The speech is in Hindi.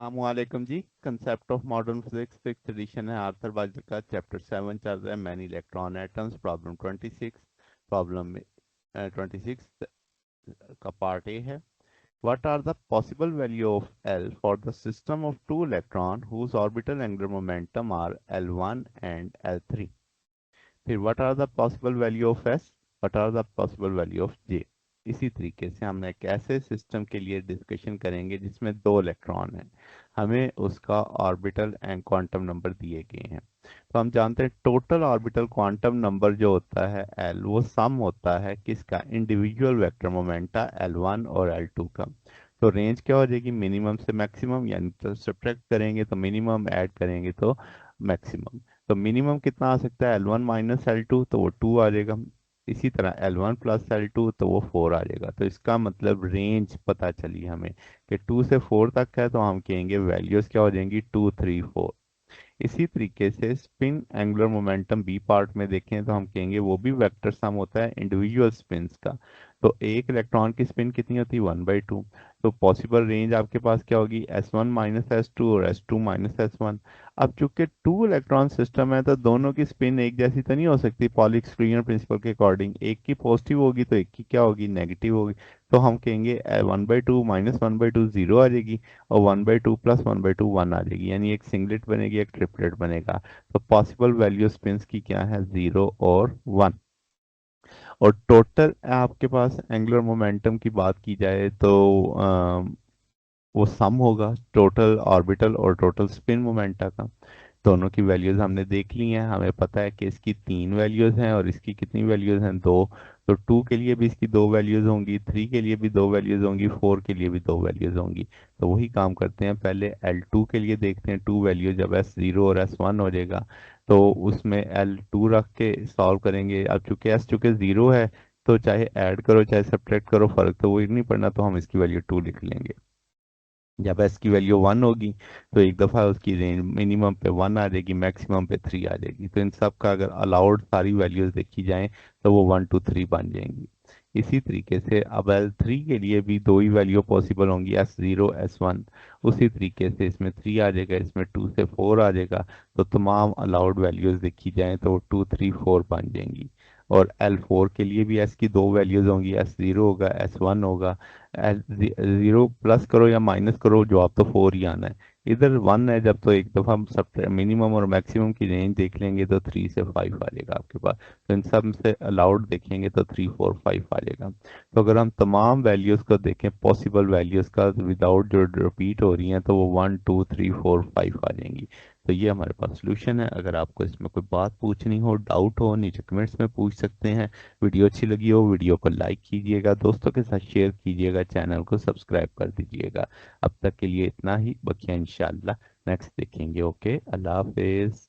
अस्सलामुअलैकुम जी। Concept of modern physics fifth edition है, आर्थर बाजर का चैप्टर 7 चल रहा है, many electron atoms, problem 26। Problem में 26 का पार्ट ए है। What are the possible value of L for the system of two electron whose orbital angular momentum are L1 and L3। फिर what are the possible value of S, what are the possible value of J. इसी तरीके से हम एक ऐसे सिस्टम के लिए डिस्कशन करेंगे जिसमें दो इलेक्ट्रॉन हैं, हमें उसका ऑर्बिटल एंड क्वांटम नंबर दिए गए हैं। तो हम जानते हैं टोटल ऑर्बिटल क्वांटम नंबर जो होता है एल, वो सम होता है किसका, इंडिविजुअल वेक्टर मोमेंटा L1 और L2 का। तो रेंज क्या हो जाएगी, मिनिमम से मैक्सिमम, यानी तो सब्ट्रैक्ट करेंगे तो मिनिमम, ऐड करेंगे तो मैक्सिमम। तो मिनिमम कितना आ सकता है, L1 माइनस L2, तो वो 2 आ जाएगा। इसी तरह L1 प्लस L2, तो वो 4 आ जाएगा। तो इसका मतलब रेंज पता चली हमें कि 2 से 4 तक है, तो हम कहेंगे वैल्यूज क्या हो जाएंगी, 2, 3, 4। इसी तरीके से spin angular momentum B part में देखें तो हम कहेंगे वो भी वेक्टर सम होता है इंडिविजुअल स्पिन्स का। तो एक इलेक्ट्रॉन की स्पिन कितनी होती है, 1/2। तो पॉसिबल रेंज आपके पास क्या होगी, S1 माइनस S2 और S2 माइनस S1। अब चूंकि टू इलेक्ट्रॉन सिस्टम है तो दोनों की स्पिन एक जैसी तो नहीं हो सकती, पॉली एक्सक्लूजन प्रिंसिपल के अकॉर्डिंग एक की पॉजिटिव होगी तो एक की क्या होगी, नेगेटिव होगी। तो हम कहेंगे 1/2 माइनस 1/2 जीरो आ जाएगी, और 1/2 प्लस 1/2 1 आ जाएगी, यानी एक सिंगलेट बनेगी, एक ट्रिपलेट बनेगा। तो पॉसिबल वैल्यू स्पिन्स की क्या है, 0 और 1। और टोटल आपके पास एंगुलर मोमेंटम की बात की जाए तो वो सम होगा टोटल ऑर्बिटल और टोटल स्पिन मोमेंटा का। दोनों की वैल्यूज हमने देख ली हैं, हमें पता है कि इसकी 3 वैल्यूज हैं और इसकी कितनी वैल्यूज हैं, 2। तो 2 के लिए भी इसकी 2 वैल्यूज होंगी, 3 के लिए भी 2 वैल्यूज होंगी, 4 के लिए भी 2 वैल्यूज होंगी। तो वही काम करते हैं, पहले L2 के लिए देखते हैं 2 वैल्यू, जब S0 और S1 हो जाएगा तो उसमें L2 रख के सॉल्व करेंगे। अब चूंकि 0 है तो चाहे ऐड करो चाहे सब्ट्रैक्ट करो, फर्क तो वही नहीं पड़ना, तो हम इसकी वैल्यू 2 लिख लेंगे। जब एस की वैल्यू 1 होगी तो एक दफ़ा उसकी रेंज मिनिमम पे 1 आ जाएगी, मैक्सिमम पे 3 आ जाएगी। तो इन सब का अगर अलाउड सारी वैल्यूज देखी जाएं तो वो 1, 2, 3 बन जाएंगी। इसी तरीके से अब L3 के लिए भी दो ही वैल्यू पॉसिबल होंगी, S0 S1। उसी तरीके से इसमें 3 आ जाएगा, इसमें 2 से 4 आ जाएगा। तो तमाम अलाउड वैल्यूज देखी जाएं तो वो 2, 3, 4 बन जाएंगी। और L4 के लिए भी S की दो वैल्यूज होंगी, S0 होगा, S1 होगा। जीरो प्लस करो या माइनस करो, जवाब तो 4 ही आना है। इधर 1 है जब, तो एक दफ़ा हम सब मिनिमम और मैक्सिमम की रेंज देख लेंगे तो 3 से 5 आ जाएगा आपके पास। तो इन सब से अलाउड देखेंगे तो 3, 4, 5 आ जाएगा। तो अगर हम तमाम वैल्यूज़ को देखें, पॉसिबल वैल्यूज़ का विदाउट जो रिपीट हो रही हैं, तो वो 1, 2, 3, 4, 5 आ जाएंगी। तो ये हमारे पास सोल्यूशन है। अगर आपको इसमें कोई बात पूछनी हो, डाउट हो, नीचे कमेंट्स में पूछ सकते हैं। वीडियो अच्छी लगी हो वीडियो को लाइक कीजिएगा, दोस्तों के साथ शेयर कीजिएगा, चैनल को सब्सक्राइब कर दीजिएगा। अब तक के लिए इतना ही, बकिया इंशाल्लाह नेक्स्ट देखेंगे। ओके, अल्लाह हाफिज।